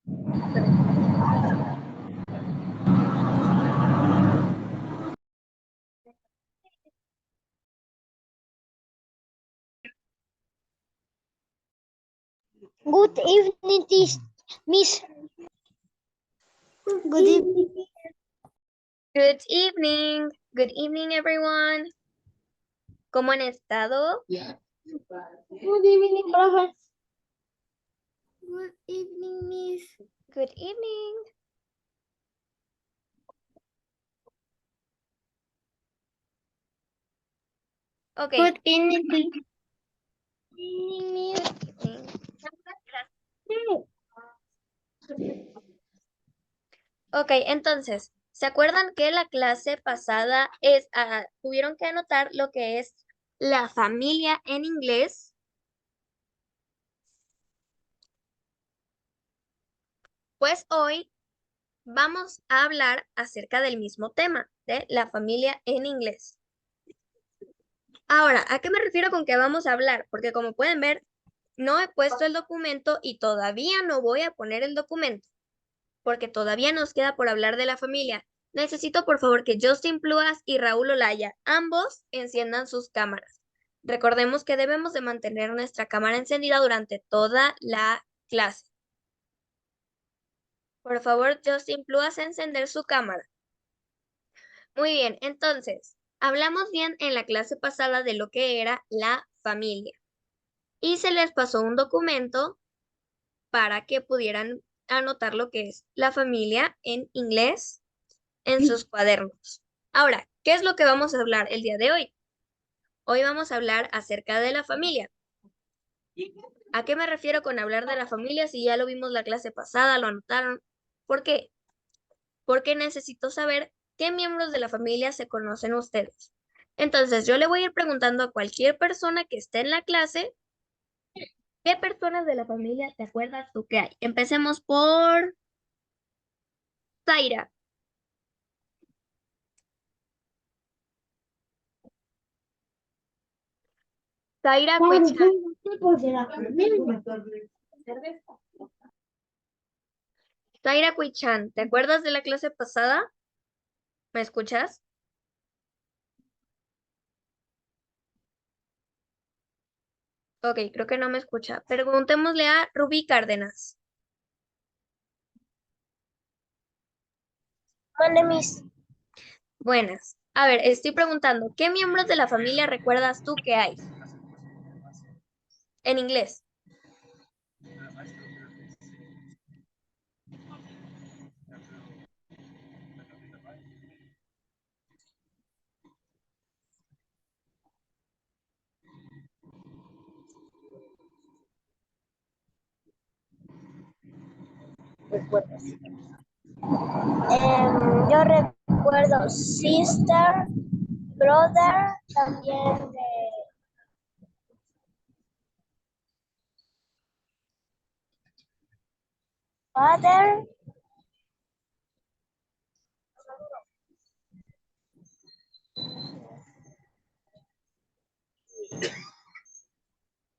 Good evening, Miss. Good evening. Good evening. Good evening, everyone. ¿Cómo han estado? Good evening, profe. Good evening, Miss. Good evening. Okay. Good evening. Good evening, Miss. Ok, entonces, ¿se acuerdan que la clase pasada tuvieron que anotar lo que es la familia en inglés? Pues hoy vamos a hablar acerca del mismo tema, de la familia en inglés. Ahora, ¿a qué me refiero con que vamos a hablar? Porque como pueden ver, no he puesto el documento y todavía no voy a poner el documento, porque todavía nos queda por hablar de la familia. Necesito por favor que Justin Pluas y Raúl Olaya ambos enciendan sus cámaras. Recordemos que debemos de mantener nuestra cámara encendida durante toda la clase. Por favor, Justin Pluas, encender su cámara. Muy bien, entonces, hablamos bien en la clase pasada de lo que era la familia. Y se les pasó un documento para que pudieran anotar lo que es la familia en inglés en sus cuadernos. Ahora, ¿qué es lo que vamos a hablar el día de hoy? Hoy vamos a hablar acerca de la familia. ¿A qué me refiero con hablar de la familia? Si ya lo vimos la clase pasada, lo anotaron. ¿Por qué? Porque necesito saber qué miembros de la familia se conocen ustedes. Entonces, yo le voy a ir preguntando a cualquier persona que esté en la clase, ¿qué personas de la familia te acuerdas tú que hay? Empecemos por Zaira. Zaira Cuichan. Zaira Cuichan, ¿te acuerdas de la clase pasada? ¿Me escuchas? Ok, creo que no me escucha. Preguntémosle a Rubí Cárdenas. Mande, Miss. Buenas. A ver, estoy preguntando, ¿qué miembros de la familia recuerdas tú que hay? En inglés. Yo recuerdo sister, brother, también de father.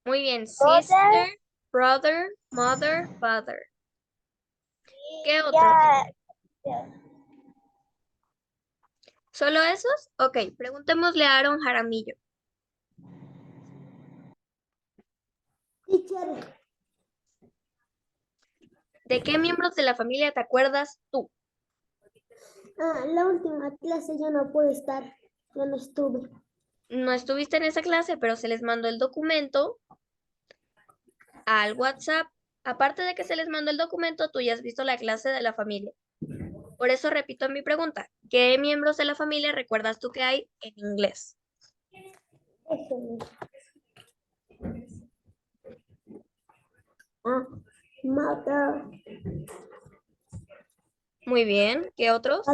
Muy bien. Mother. Sister, brother, mother, father. ¿Qué otro? Ya. ¿Solo esos? Ok, preguntémosle a Aaron Jaramillo. Teacher. ¿De qué miembros de la familia te acuerdas tú? La última clase yo no pude estar, yo no estuve. No estuviste en esa clase, pero se les mandó el documento al WhatsApp. Aparte de que se les mandó el documento, tú ya has visto la clase de la familia. Por eso repito mi pregunta. ¿Qué miembros de la familia recuerdas tú que hay en inglés? Mother. Muy bien. ¿Qué otros?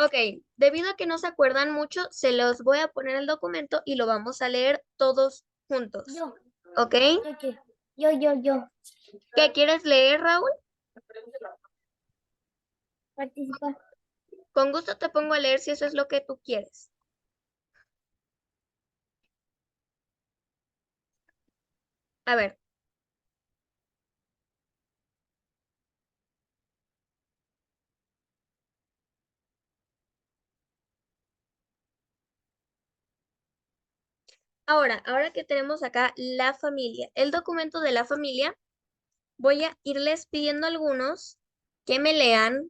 Ok, debido a que no se acuerdan mucho, se los voy a poner el documento y lo vamos a leer todos juntos. Yo. ¿Ok? Yo. ¿Qué quieres leer, Raúl? Participa. Con gusto te pongo a leer si eso es lo que tú quieres. A ver. Ahora que tenemos acá la familia, el documento de la familia, voy a irles pidiendo a algunos que me lean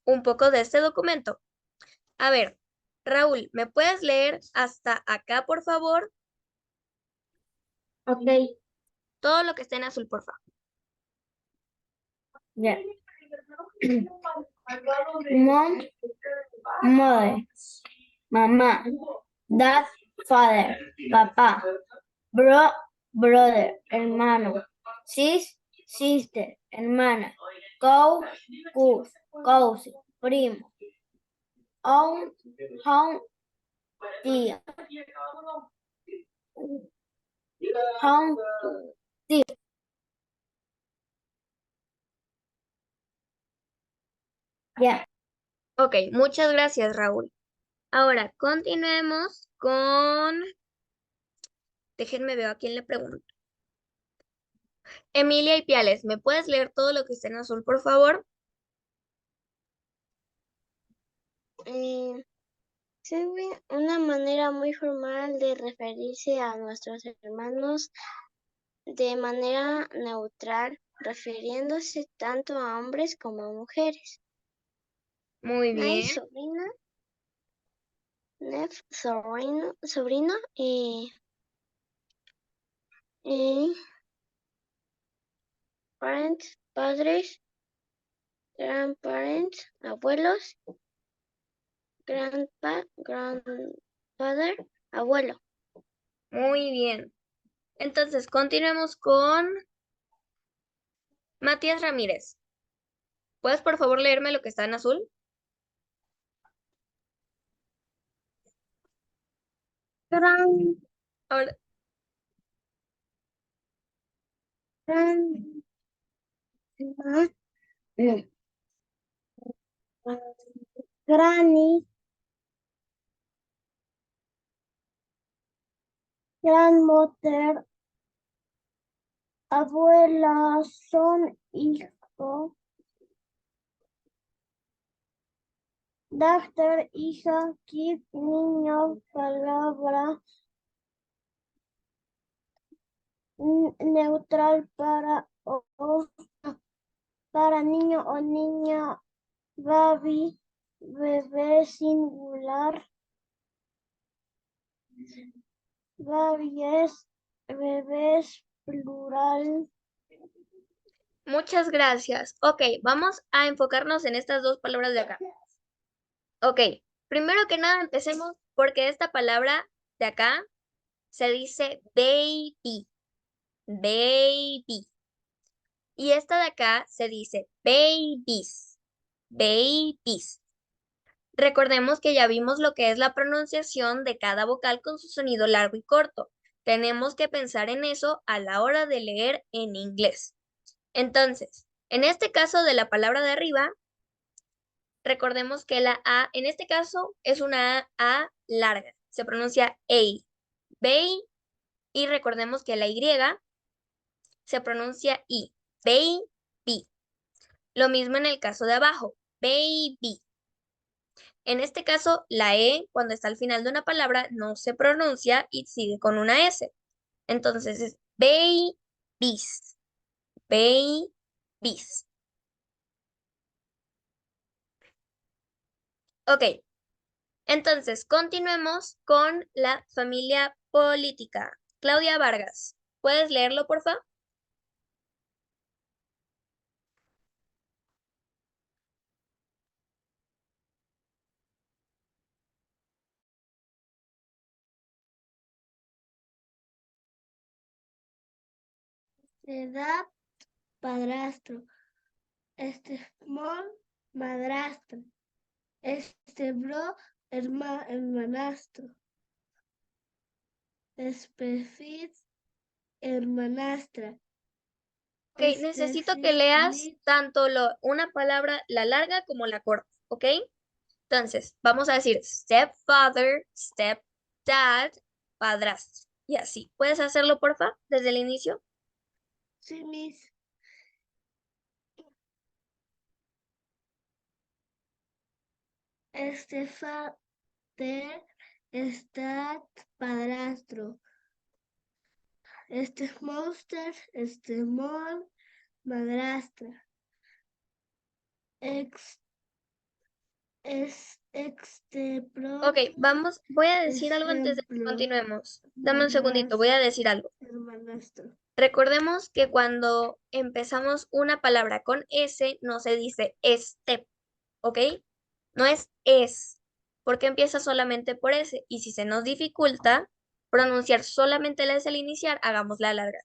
un poco de este documento. A ver, Raúl, ¿me puedes leer hasta acá, por favor? Ok, Todo lo que esté en azul, por favor. ya. Mom, mother, mamá, dad, father, papá, brother, hermano, sister, hermana, cousin, primo, aunt, tía, aunt, tía. Ya. Ok, muchas gracias, Raúl. Ahora, continuemos con... Déjenme ver a quién le pregunto. Emilia y Piales, ¿me puedes leer todo lo que está en azul, por favor? Sirve una manera muy formal de referirse a nuestros hermanos de manera neutral, refiriéndose tanto a hombres como a mujeres. Muy Nay, bien. sobrina, nef, sobrino y parents, padres, grandparents, abuelos, grandfather, abuelo. Muy bien. Entonces, continuemos con Matías Ramírez. ¿Puedes, por favor, leerme lo que está en azul? Gran, Ahora, gran, granny, grandmother, abuela, son, hijo, doctor, hija, kid, niño, palabra, neutral para niño o niña, baby, bebé singular, babies, bebés plural. muchas gracias. Ok, vamos a enfocarnos en estas dos palabras de acá. Ok, primero que nada empecemos porque esta palabra de acá se dice baby, baby. Y esta de acá se dice babies, babies. Recordemos que ya vimos lo que es la pronunciación de cada vocal con su sonido largo y corto. Tenemos que pensar en eso a la hora de leer en inglés. Entonces, en este caso de la palabra de arriba, recordemos que la A, en este caso, es una A larga. Se pronuncia A, bay, y recordemos que la Y se pronuncia I, baby. Lo mismo en el caso de abajo, baby. En este caso, la E, cuando está al final de una palabra, no se pronuncia y sigue con una S. Entonces es babies, babies. Ok, entonces continuemos con la familia política. Claudia Vargas, ¿puedes leerlo, por favor? Edad, padrastro. Small, madrastro. Bro, hermanastro. Specific, hermanastra. Ok, necesito que leas tanto una palabra, la larga como la corta, ¿ok? Entonces, vamos a decir stepfather, stepdad, padrastro. Y así. ¿Puedes hacerlo, porfa, desde el inicio? Sí, Miss. Father, padrastro. Monster, mom, madrastra. Ok, voy a decir algo antes de que ejemplo, continuemos. Dame un segundito, voy a decir algo. hermanastro. Recordemos que cuando empezamos una palabra con S, no se dice step, ¿ok? No es, porque empieza solamente por S. Y si se nos dificulta pronunciar solamente la S al iniciar, hagamos la larga.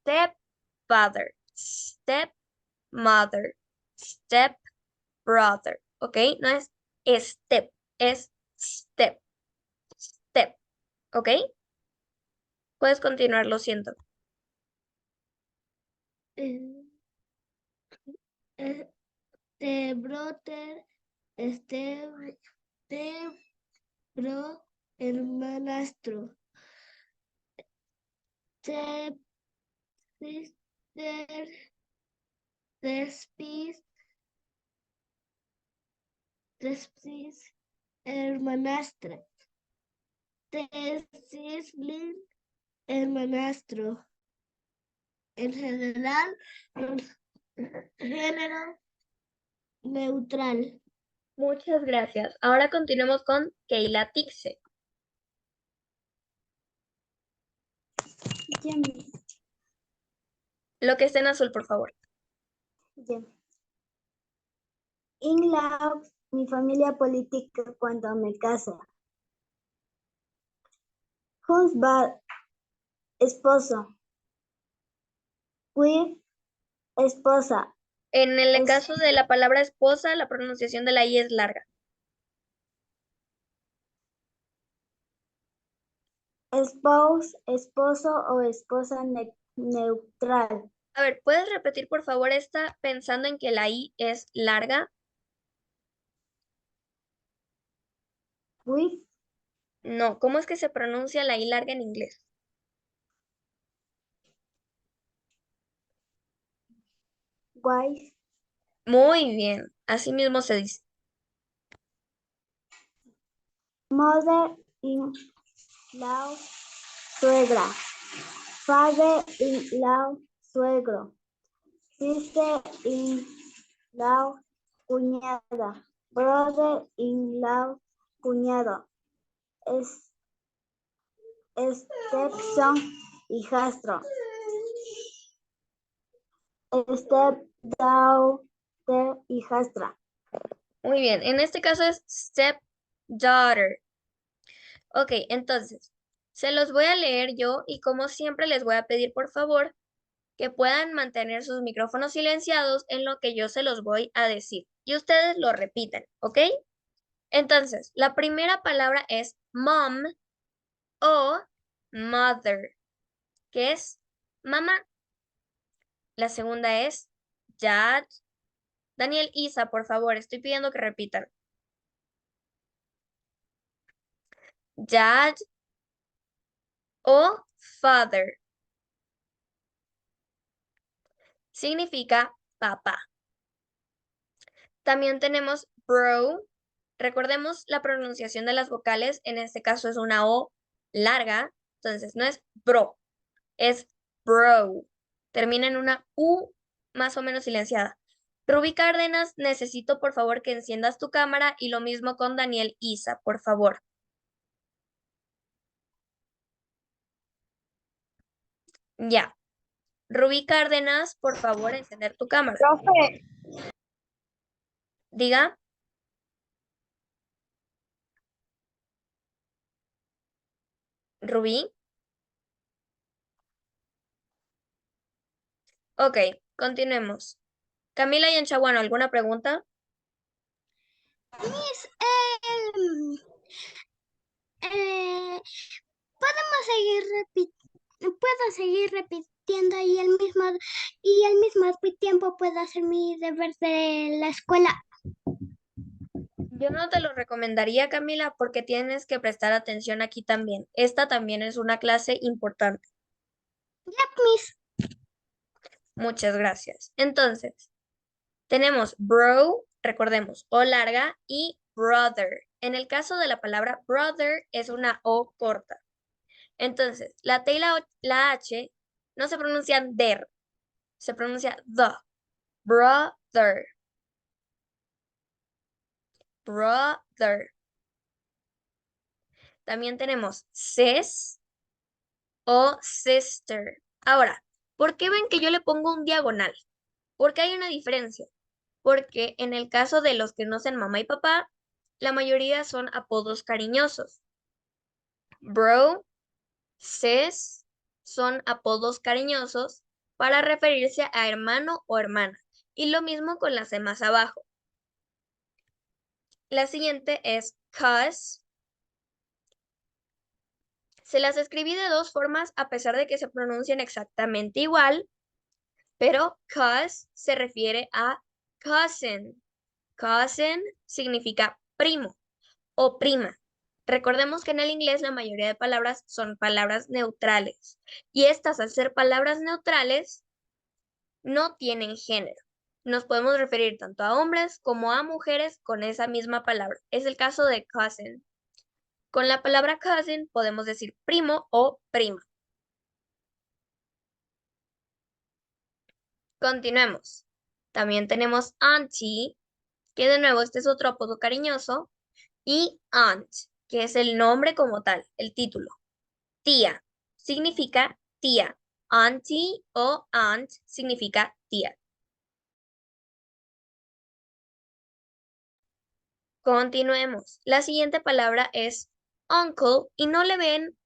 Stepfather, stepmother, stepbrother, ¿ok? No es step, es step, step, ¿ok? Puedes continuar, lo siento. Brother, bro, hermanastro. Step sister, Despis, hermanastra. Sibling, hermanastro. En general, género neutral. Muchas gracias. Ahora continuemos con Keila Tixe. Lo que esté en azul, por favor. In-law, mi familia política cuando me casa. Husband, esposo. Wife, esposa. En el caso de la palabra esposa, la pronunciación de la I es larga. Spouse, esposo o esposa neutral. A ver, ¿puedes repetir, por favor, esta pensando en que la I es larga? Wife, No, ¿cómo es que se pronuncia la I larga en inglés? wife, Muy bien, así mismo se dice. mother-in-law, suegra. Father-in-law, suegro. Sister-in-law, cuñada. Brother-in-law, cuñado. Stepson, hijastro. Stepdaughter, hijastra. Muy bien, en este caso es stepdaughter. Ok, entonces, se los voy a leer yo y como siempre les voy a pedir, por favor, que puedan mantener sus micrófonos silenciados en lo que yo se los voy a decir. Y ustedes lo repiten, ¿ok? Entonces, la primera palabra es mom o mother, que es mamá. La segunda es dad. Daniel, Isa, por favor, estoy pidiendo que repitan. Dad o father. Significa papá. También tenemos bro. Recordemos la pronunciación de las vocales. En este caso es una O larga. Entonces no es bro, es bro. Termina en una U más o menos silenciada. Rubí Cárdenas, necesito por favor que enciendas tu cámara y lo mismo con Daniel Isa, por favor. Ya. Rubí Cárdenas, por favor, encender tu cámara. Profe, Diga. Rubí. Ok, continuemos. Camila y Enchaguano, ¿alguna pregunta? Miss, podemos puedo seguir repitiendo y al mismo tiempo puedo hacer mi deber de la escuela. Yo no te lo recomendaría, Camila, porque tienes que prestar atención aquí también. Esta también es una clase importante. Miss. Muchas gracias. Entonces, tenemos bro, recordemos, O larga, y brother. En el caso de la palabra brother es una O corta. Entonces, la T y la H no se pronuncian der, se pronuncia the. Brother. Brother. También tenemos sis o sister. Ahora, ¿por qué ven que yo le pongo un diagonal? Porque hay una diferencia. Porque en el caso de los que no sean mamá y papá, la mayoría son apodos cariñosos. Bro, sis son apodos cariñosos para referirse a hermano o hermana. Y lo mismo con las de más abajo. La siguiente es cuz. Se las escribí de dos formas a pesar de que se pronuncian exactamente igual, pero cuz se refiere a cousin. Cousin significa primo o prima. Recordemos que en el inglés la mayoría de palabras son palabras neutrales y estas, al ser palabras neutrales, no tienen género. Nos podemos referir tanto a hombres como a mujeres con esa misma palabra. Es el caso de cousin. Con la palabra cousin podemos decir primo o prima. Continuemos. También tenemos auntie, que de nuevo este es otro apodo cariñoso, y aunt, que es el nombre como tal, el título. Tía significa tía. Auntie o aunt significa tía. Continuemos. La siguiente palabra es uncle y no le ven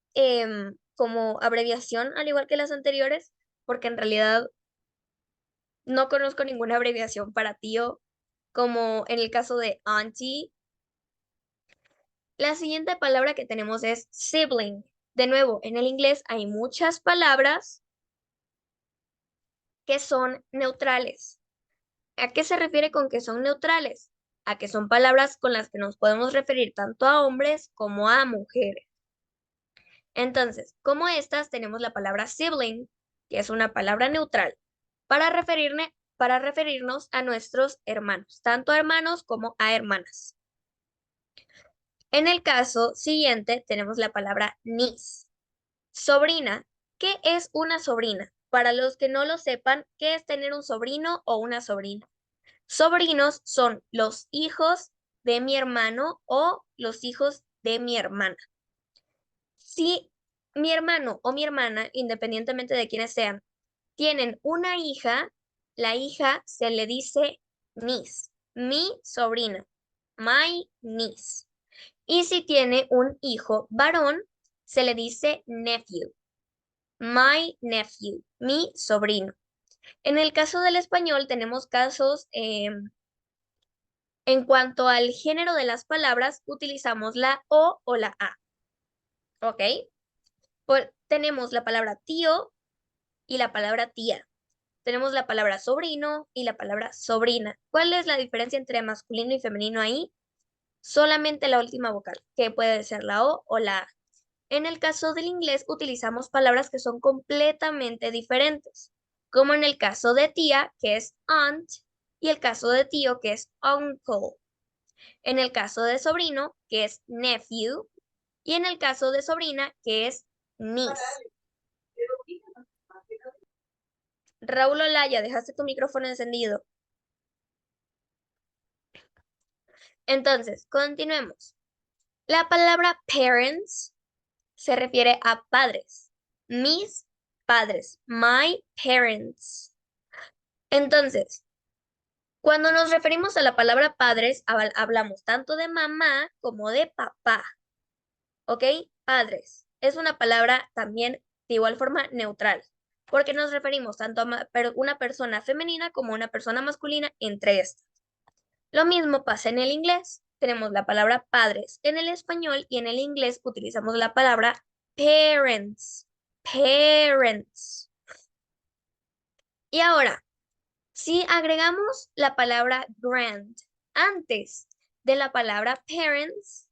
como abreviación al igual que las anteriores, porque en realidad no conozco ninguna abreviación para tío, como en el caso de auntie. La siguiente palabra que tenemos es sibling. De nuevo, en el inglés hay muchas palabras que son neutrales. ¿A qué se refiere con que son neutrales? A que son palabras con las que nos podemos referir tanto a hombres como a mujeres. Entonces, como estas, tenemos la palabra sibling, que es una palabra neutral, para referirnos a nuestros hermanos, tanto a hermanos como a hermanas. En el caso siguiente, tenemos la palabra niece. Sobrina. ¿Qué es una sobrina? Para los que no lo sepan, ¿qué es tener un sobrino o una sobrina? Sobrinos son los hijos de mi hermano o los hijos de mi hermana. Si mi hermano o mi hermana, independientemente de quiénes sean, tienen una hija, la hija se le dice niece, mi sobrina, my niece. Y si tiene un hijo varón, se le dice nephew, my nephew, mi sobrino. En el caso del español tenemos casos en cuanto al género de las palabras, utilizamos la o la a. ¿Ok? Tenemos la palabra tío y la palabra tía. Tenemos la palabra sobrino y la palabra sobrina. ¿Cuál es la diferencia entre masculino y femenino ahí? Solamente la última vocal, que puede ser la o la a. En el caso del inglés utilizamos palabras que son completamente diferentes, como en el caso de tía, que es aunt, y el caso de tío, que es uncle. En el caso de sobrino, que es nephew, y en el caso de sobrina, que es niece. Raúl Olaya, dejaste tu micrófono encendido. Entonces, continuemos. La palabra parents se refiere a padres. Mis padres. My parents. Entonces, cuando nos referimos a la palabra padres, hablamos tanto de mamá como de papá. ¿Ok? Padres. Es una palabra también de igual forma neutral, porque nos referimos tanto a una persona femenina como a una persona masculina entre estas. Lo mismo pasa en el inglés. Tenemos la palabra padres en el español y en el inglés utilizamos la palabra parents. Parents. Y ahora, si agregamos la palabra grand antes de la palabra parents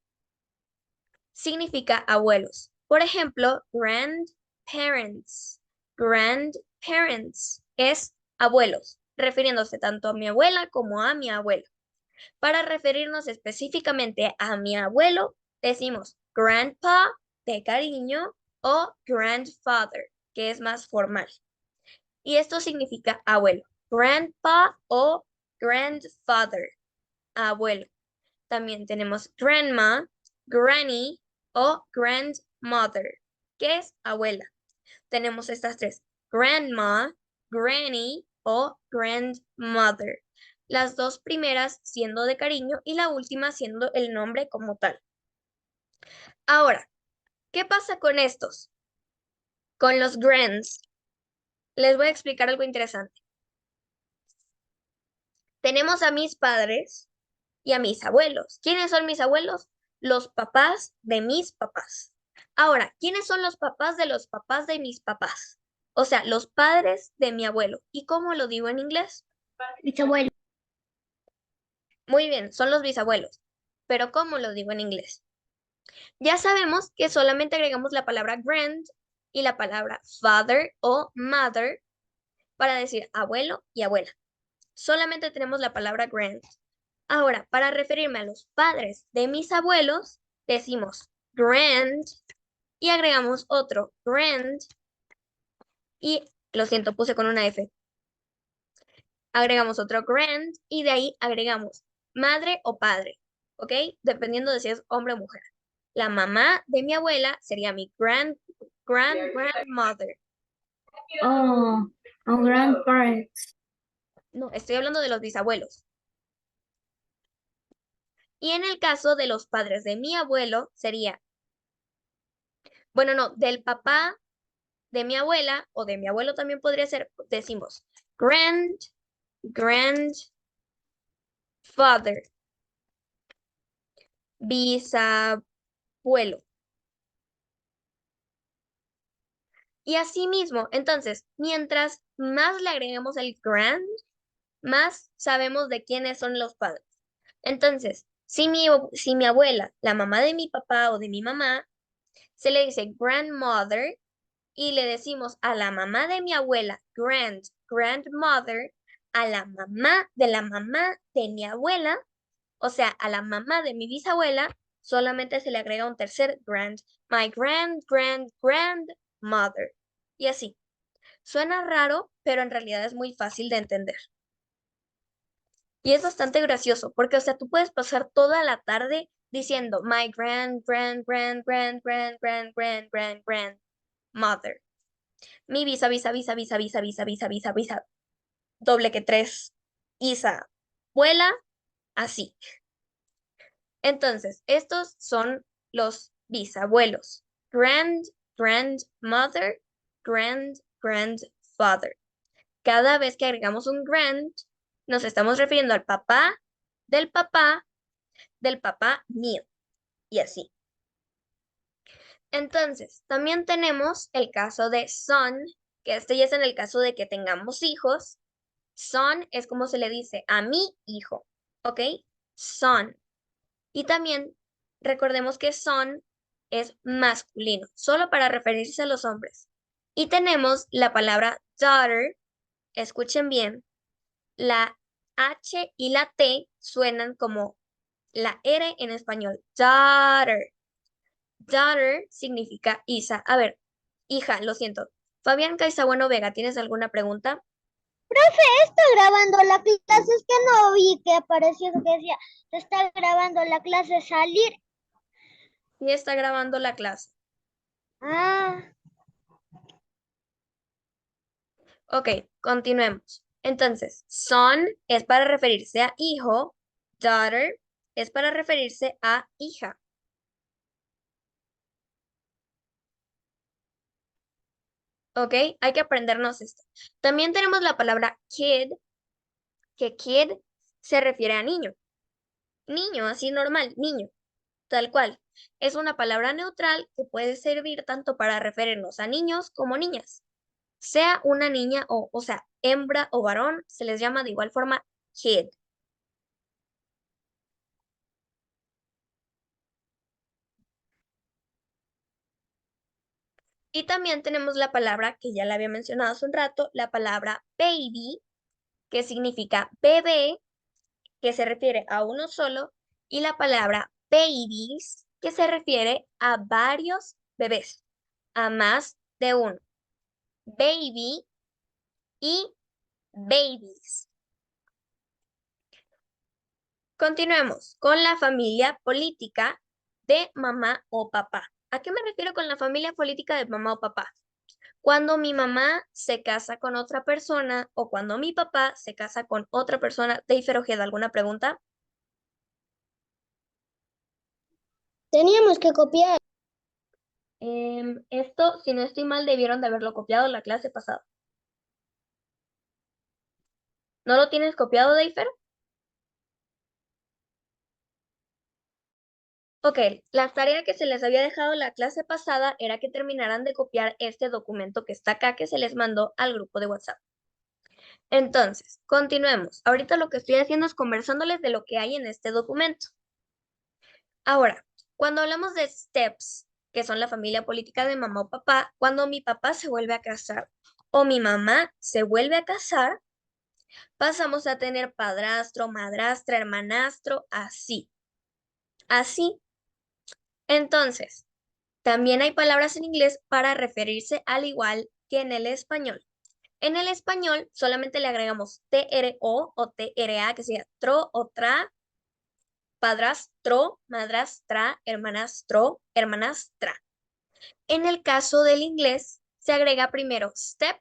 significa abuelos. Por ejemplo, grandparents. Grandparents es abuelos, refiriéndose tanto a mi abuela como a mi abuelo. Para referirnos específicamente a mi abuelo, decimos grandpa de cariño o grandfather, que es más formal. Y esto significa abuelo. Grandpa o grandfather, abuelo. También tenemos grandma, granny o grandmother, que es abuela. Tenemos estas tres, grandma, granny o grandmother. Las dos primeras siendo de cariño y la última siendo el nombre como tal. Ahora, ¿qué pasa con estos? Con los grands. Les voy a explicar algo interesante. Tenemos a mis padres y a mis abuelos. ¿Quiénes son mis abuelos? Los papás de mis papás. Ahora, ¿quiénes son los papás de los papás de mis papás? O sea, los padres de mi abuelo. ¿Y cómo lo digo en inglés? Bisabuelo. Muy bien, son los bisabuelos. Pero ¿cómo lo digo en inglés? Ya sabemos que solamente agregamos la palabra grand y la palabra father o mother para decir abuelo y abuela. Solamente tenemos la palabra grand. Ahora, para referirme a los padres de mis abuelos, decimos grand y agregamos otro grand y, lo siento, puse con una F. Agregamos otro grand y de ahí agregamos madre o padre, ¿ok? Dependiendo de si es hombre o mujer. La mamá de mi abuela sería mi grandmother. Oh, grandparents. No, estoy hablando de los bisabuelos. Y en el caso de los padres de mi abuelo sería, bueno, no, del papá de mi abuela o de mi abuelo también podría ser, decimos grandfather, bisabuelo. Y así mismo, entonces, mientras más le agreguemos el grand, más sabemos de quiénes son los padres. Entonces, si mi abuela, la mamá de mi papá o de mi mamá, se le dice grandmother y le decimos a la mamá de mi abuela grandmother, a la mamá de mi abuela, o sea, a la mamá de mi bisabuela, solamente se le agrega un tercer grand, my grandmother. Y así. Suena raro, pero en realidad es muy fácil de entender. Y es bastante gracioso, porque, o sea, tú puedes pasar toda la tarde diciendo my grandmother. Mi visa, doble que 3, Isa, abuela, así. Entonces, estos son los bisabuelos. Grandmother, grandfather. Cada vez que agregamos un grand, nos estamos refiriendo al papá del papá mío. Y así. Entonces, también tenemos el caso de son, que este ya es en el caso de que tengamos hijos. Son es como se le dice a mi hijo, ¿ok? Son. Y también recordemos que son es masculino, solo para referirse a los hombres. Y tenemos la palabra daughter, escuchen bien, la H y la T suenan como la R en español, daughter. Daughter significa Isa. A ver, hija, lo siento. Fabián Caizabueno Vega, ¿tienes alguna pregunta? Está grabando la clase, es que no vi que apareció que decía, se está grabando la clase, salir. Sí está grabando la clase. Ah, Ok, continuemos. Entonces, son es para referirse a hijo, daughter es para referirse a hija. Ok, hay que aprendernos esto. También tenemos la palabra kid, que kid se refiere a niño. Niño, así normal, niño, tal cual. Es una palabra neutral que puede servir tanto para referirnos a niños como niñas. Sea una niña o sea, hembra o varón, se les llama de igual forma kid. Y también tenemos la palabra que ya la había mencionado hace un rato, la palabra baby, que significa bebé, que se refiere a uno solo, y la palabra babies, que se refiere a varios bebés, a más de uno. Baby y babies. Continuemos con la familia política de mamá o papá. ¿A qué me refiero con la familia política de mamá o papá? Cuando mi mamá se casa con otra persona o cuando mi papá se casa con otra persona. Deifer Ojeda, ¿alguna pregunta? Teníamos que copiar. Esto, si no estoy mal, debieron de haberlo copiado la clase pasada. ¿No lo tienes copiado, Deifer? Ok, la tarea que se les había dejado la clase pasada era que terminaran de copiar este documento que está acá, que se les mandó al grupo de WhatsApp. Entonces, continuemos. Ahorita lo que estoy haciendo es conversándoles de lo que hay en este documento. Ahora, cuando hablamos de steps, que son la familia política de mamá o papá, cuando mi papá se vuelve a casar o mi mamá se vuelve a casar, pasamos a tener padrastro, madrastra, hermanastro, así. Así. Entonces, también hay palabras en inglés para referirse al igual que en el español. En el español solamente le agregamos TRO o TRA, que sería tro o tra, padrastro, madrastra, hermanastro, hermanastra. En el caso del inglés, se agrega primero step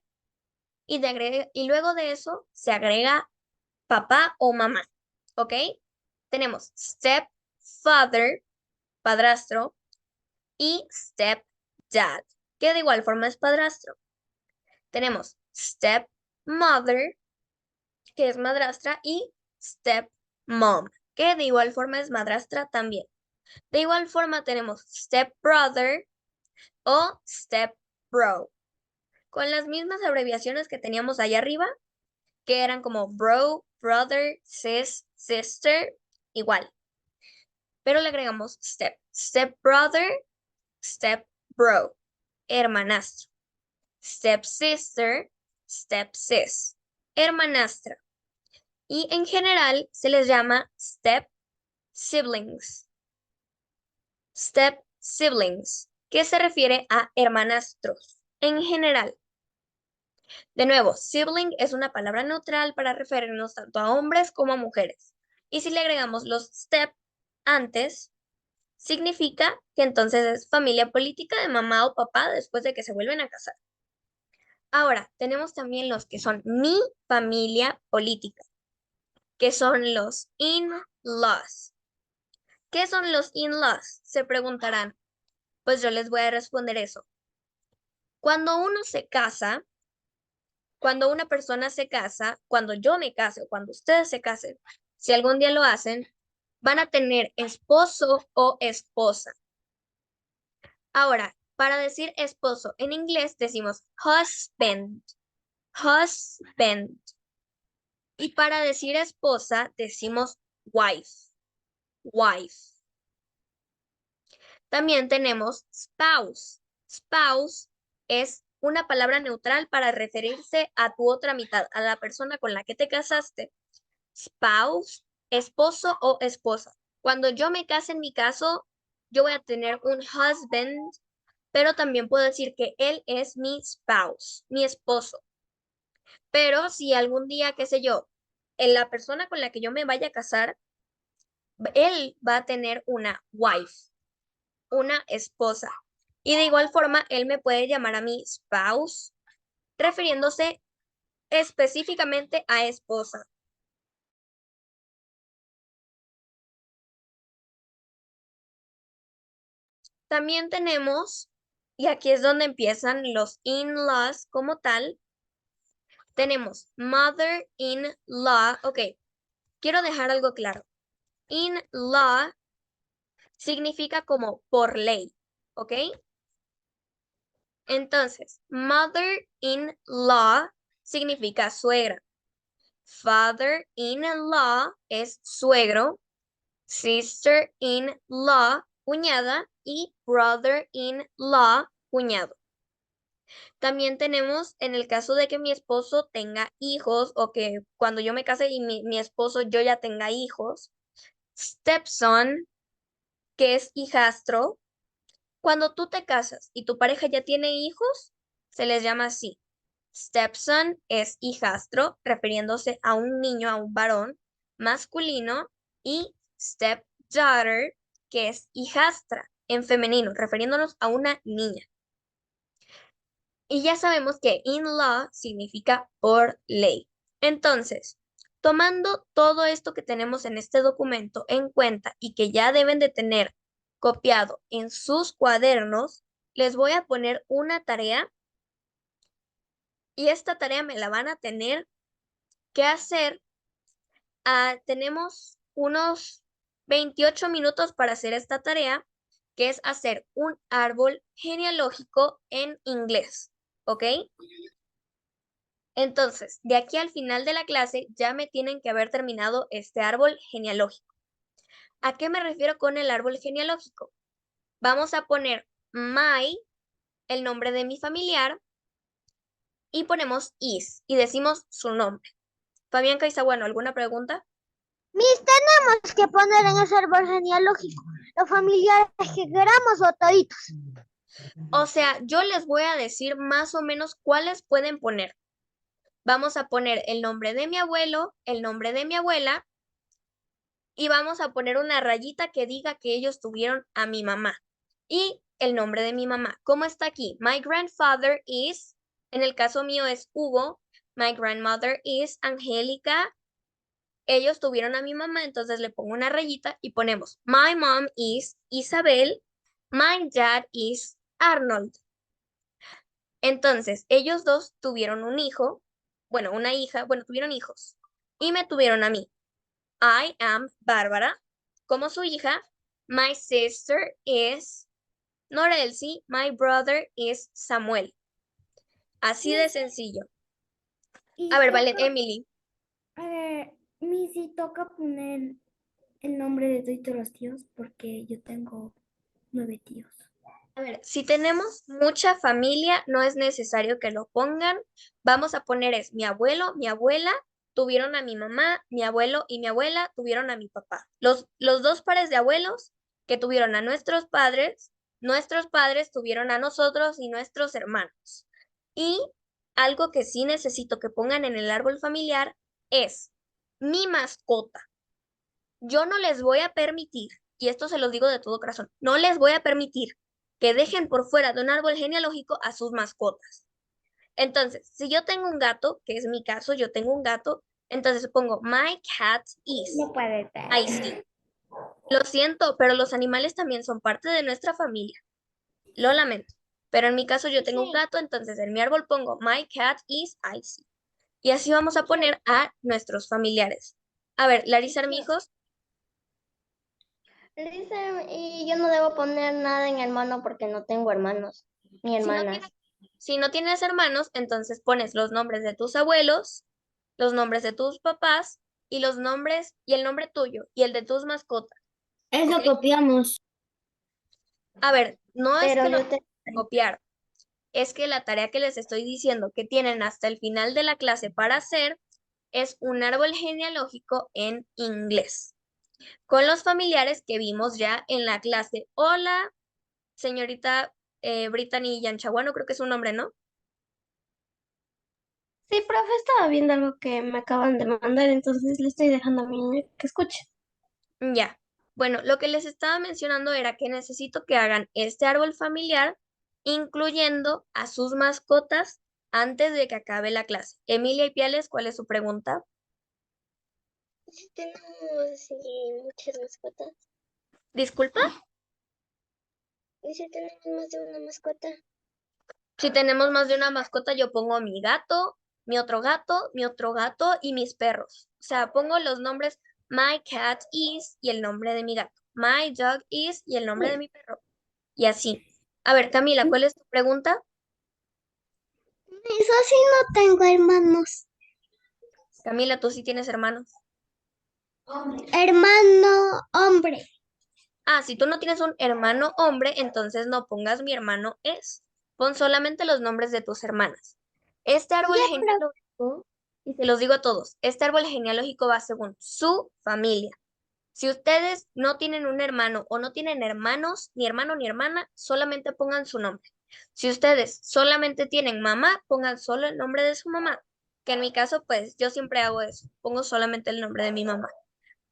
y luego de eso se agrega papá o mamá. ¿Ok? Tenemos step father, padrastro, y step dad, que de igual forma es padrastro. Tenemos step mother, que es madrastra, y step mom, que de igual forma es madrastra también. De igual forma tenemos step brother o step bro, con las mismas abreviaciones que teníamos allá arriba, que eran como bro, brother, sis, sister, igual. Pero le agregamos step brother, step bro, hermanastro, step sister, step sis, hermanastra. Y en general se les llama step siblings. Step siblings, que se refiere a hermanastros en general. De nuevo, sibling es una palabra neutral para referirnos tanto a hombres como a mujeres. Y si le agregamos los step antes, significa que entonces es familia política de mamá o papá después de que se vuelven a casar. Ahora, tenemos también los que son mi familia política, que son los in-laws. ¿Qué son los in-laws? Se preguntarán. Pues yo les voy a responder eso. Cuando uno se casa, cuando una persona se casa, cuando yo me case o cuando ustedes se casen, si algún día lo hacen, van a tener esposo o esposa. Ahora, para decir esposo en inglés decimos husband, husband. Y para decir esposa decimos wife, wife. También tenemos spouse. Spouse es una palabra neutral para referirse a tu otra mitad, a la persona con la que te casaste. Spouse, esposo o esposa. Cuando yo me case, en mi caso, yo voy a tener un husband, pero también puedo decir que él es mi spouse, mi esposo. Pero si algún día, qué sé yo, la persona con la que yo me vaya a casar, él va a tener una wife, una esposa. Y de igual forma, él me puede llamar a mi spouse, refiriéndose específicamente a esposa. También tenemos, y aquí es donde empiezan los in-laws como tal, tenemos mother-in-law. Ok, quiero dejar algo claro. In-law significa como por ley, ¿ok? Entonces, mother-in-law significa suegra. Father-in-law es suegro. Sister-in-law, cuñada. Y brother-in-law, cuñado. También tenemos en el caso de que mi esposo tenga hijos o que cuando yo me case y mi esposo yo ya tenga hijos. Stepson, que es hijastro. Cuando tú te casas y tu pareja ya tiene hijos, se les llama así. Stepson es hijastro, refiriéndose a un niño, a un varón masculino, y stepdaughter, que es hijastra en femenino, refiriéndonos a una niña. Y ya sabemos que in-law significa por ley. Entonces, tomando todo esto que tenemos en este documento en cuenta y que ya deben de tener copiado en sus cuadernos, les voy a poner una tarea y esta tarea me la van a tener que hacer. Tenemos unos 28 minutos para hacer esta tarea, que es hacer un árbol genealógico en inglés, ¿ok? Entonces, de aquí al final de la clase ya me tienen que haber terminado este árbol genealógico. ¿A qué me refiero con el árbol genealógico? Vamos a poner my, el nombre de mi familiar, y ponemos is, y decimos su nombre. Fabián Caizaguano, ¿alguna pregunta? Mis, tenemos que poner en ese árbol genealógico los familiares que queramos o toditos. O sea, yo les voy a decir más o menos cuáles pueden poner. Vamos a poner el nombre de mi abuelo, el nombre de mi abuela, y vamos a poner una rayita que diga que ellos tuvieron a mi mamá. Y el nombre de mi mamá. ¿Cómo está aquí? My grandfather is, en el caso mío es Hugo. My grandmother is Angélica. Ellos tuvieron a mi mamá, entonces le pongo una rayita y ponemos My mom is Isabel. My dad is Arnold. Entonces, ellos dos tuvieron un hijo, bueno, una hija, bueno, tuvieron hijos y me tuvieron a mí. I am Bárbara. Como su hija, my sister is Norelsi. My brother is Samuel. Así de sencillo. A ver, vale, Emily. A ver, mi si toca poner el nombre de todos los tíos porque yo tengo 9 tíos. A ver, si tenemos mucha familia, no es necesario que lo pongan. Vamos a poner es mi abuelo, mi abuela, tuvieron a mi mamá, mi abuelo y mi abuela tuvieron a mi papá. Los dos pares de abuelos que tuvieron a nuestros padres tuvieron a nosotros y nuestros hermanos. Y algo que sí necesito que pongan en el árbol familiar es mi mascota. Yo no les voy a permitir, y esto se los digo de todo corazón, no les voy a permitir que dejen por fuera de un árbol genealógico a sus mascotas. Entonces, si yo tengo un gato, que es mi caso, yo tengo un gato, entonces pongo my cat is. No puede ser. Ahí sí. Lo siento, pero los animales también son parte de nuestra familia. Lo lamento. Pero en mi caso yo tengo un gato, entonces en mi árbol pongo my cat is Icy. Y así vamos a poner a nuestros familiares. A ver, Larisa Armijos. Dice, y yo no debo poner nada en hermano porque no tengo hermanos ni hermanas. Si no tienes hermanos, entonces pones los nombres de tus abuelos, los nombres de tus papás y los nombres y el nombre tuyo y el de tus mascotas. Eso ¿Ok? copiamos. A ver, no es Pero que lo yo te... copiar, es que la tarea que les estoy diciendo que tienen hasta el final de la clase para hacer es un árbol genealógico en inglés, con los familiares que vimos ya en la clase. Hola, señorita Brittany Yanchaguano, creo que es un nombre, ¿no? Sí, profe, estaba viendo algo que me acaban de mandar, entonces le estoy dejando a mi niño que escuche. Ya. Bueno, lo que les estaba mencionando era que necesito que hagan este árbol familiar, incluyendo a sus mascotas antes de que acabe la clase. Emilia y Piales, ¿cuál es su pregunta? Si tenemos muchas mascotas. Disculpa. ¿Y si tenemos más de una mascota? Si tenemos más de una mascota, yo pongo mi gato, mi otro gato, mi otro gato y mis perros. O sea, pongo los nombres my cat is y el nombre de mi gato. My dog is y el nombre de mi perro. Y así. A ver, Camila, ¿cuál es tu pregunta? Eso sí, no tengo hermanos. Camila, ¿tú sí tienes hermanos? Hermano hombre. Ah, si tú no tienes un hermano hombre, entonces no pongas mi hermano es. Pon solamente los nombres de tus hermanas. Este árbol genealógico, y se los digo a todos, este árbol genealógico va según su familia. Si ustedes no tienen un hermano o no tienen hermanos, ni hermano ni hermana, solamente pongan su nombre. Si ustedes solamente tienen mamá, pongan solo el nombre de su mamá. Que en mi caso, pues yo siempre hago eso. Pongo solamente el nombre de mi mamá.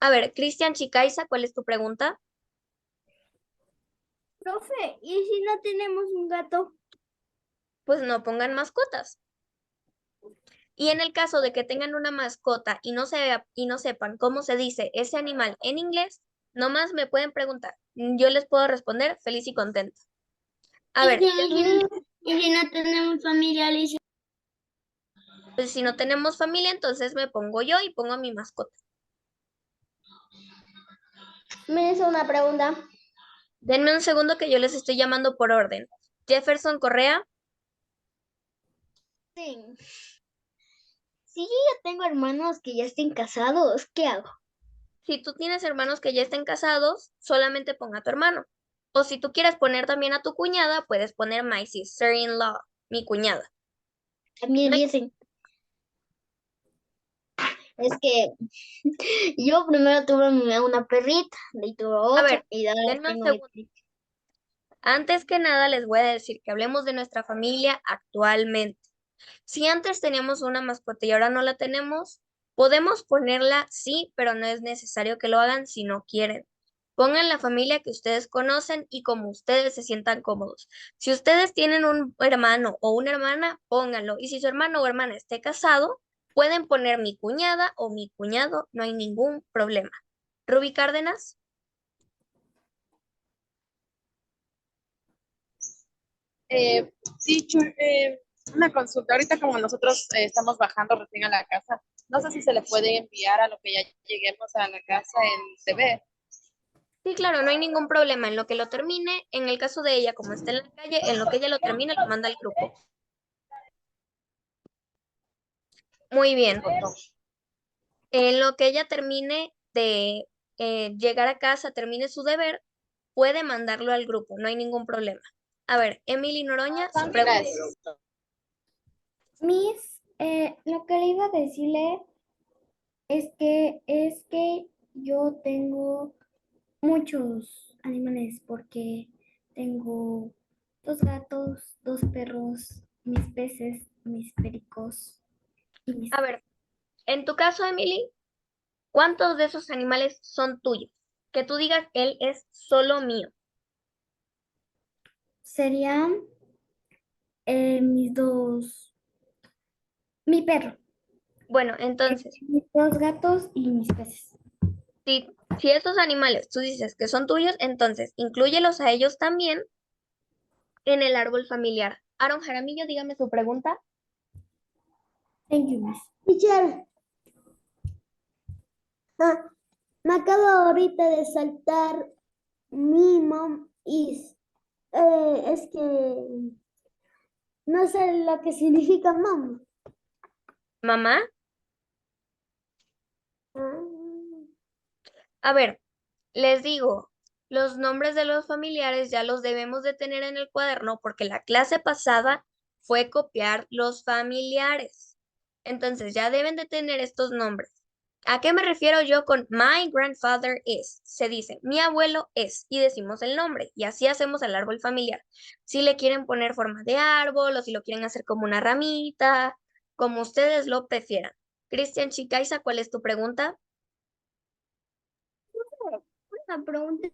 A ver, Cristian Chicaiza, ¿cuál es tu pregunta? Profe, ¿y si no tenemos un gato? Pues no pongan mascotas. Y en el caso de que tengan una mascota y no sepan cómo se dice ese animal en inglés, nomás me pueden preguntar. Yo les puedo responder feliz y contenta. A ver, ¿Y si no tenemos familia, Alicia? pues si no tenemos familia, entonces me pongo yo y pongo a mi mascota. Me hizo una pregunta. Denme un segundo que yo les estoy llamando por orden. Jefferson Correa, Sí. Si yo ya tengo hermanos que ya estén casados, ¿qué hago? si tú tienes hermanos que ya estén casados, solamente ponga a tu hermano. O si tú quieres poner también a tu cuñada, puedes poner my sister-in-law, mi cuñada. También No hay- dicen, es que yo primero tuve una perrita, y tuve A otra, ver, y ahora denme un tengo segundo. Antes que nada, les voy a decir que hablemos de nuestra familia actualmente. Si antes teníamos una mascota y ahora no la tenemos, podemos ponerla, sí, pero no es necesario que lo hagan si no quieren. Pongan la familia que ustedes conocen y como ustedes se sientan cómodos. Si ustedes tienen un hermano o una hermana, pónganlo. Y si su hermano o hermana esté casado, pueden poner mi cuñada o mi cuñado, no hay ningún problema. Ruby Cárdenas. Teacher, una consulta. Ahorita como nosotros estamos bajando recién a la casa, no sé si se le puede enviar a lo que ya lleguemos a la casa el deber. Sí, claro, no hay ningún problema. En lo que lo termine, en el caso de ella, como está en la calle, en lo que ella lo termine, lo manda al grupo. Muy bien. En lo que ella termine de llegar a casa, termine su deber, puede mandarlo al grupo, no hay ningún problema. A ver, Emily Noroña, su pregunta. Gracias. Miss, lo que le iba a decirle es que yo tengo muchos animales porque tengo 2 gatos, 2 perros, mis peces, mis pericos y mis... A ver, en tu caso, Emily, ¿cuántos de esos animales son tuyos? Que tú digas, él es solo mío. Serían mis mi perro, Bueno, entonces, mis 2 gatos y mis peces. si esos animales tú dices que son tuyos, entonces inclúyelos a ellos también en el árbol familiar. Aaron Jaramillo, dígame su pregunta. Thank you, Miss. Teacher, me acabo ahorita de saltar mi mom is. Es que no sé lo que significa mom. Mamá, Ah, a ver, les digo, los nombres de los familiares ya los debemos de tener en el cuaderno porque la clase pasada fue copiar los familiares. Entonces ya deben de tener estos nombres. ¿A qué me refiero yo con my grandfather is? Se dice, mi abuelo es, y decimos el nombre, y así hacemos el árbol familiar. Si le quieren poner forma de árbol o si lo quieren hacer como una ramita, como ustedes lo prefieran. Cristian Chicaiza, ¿cuál es tu pregunta? Una pregunta.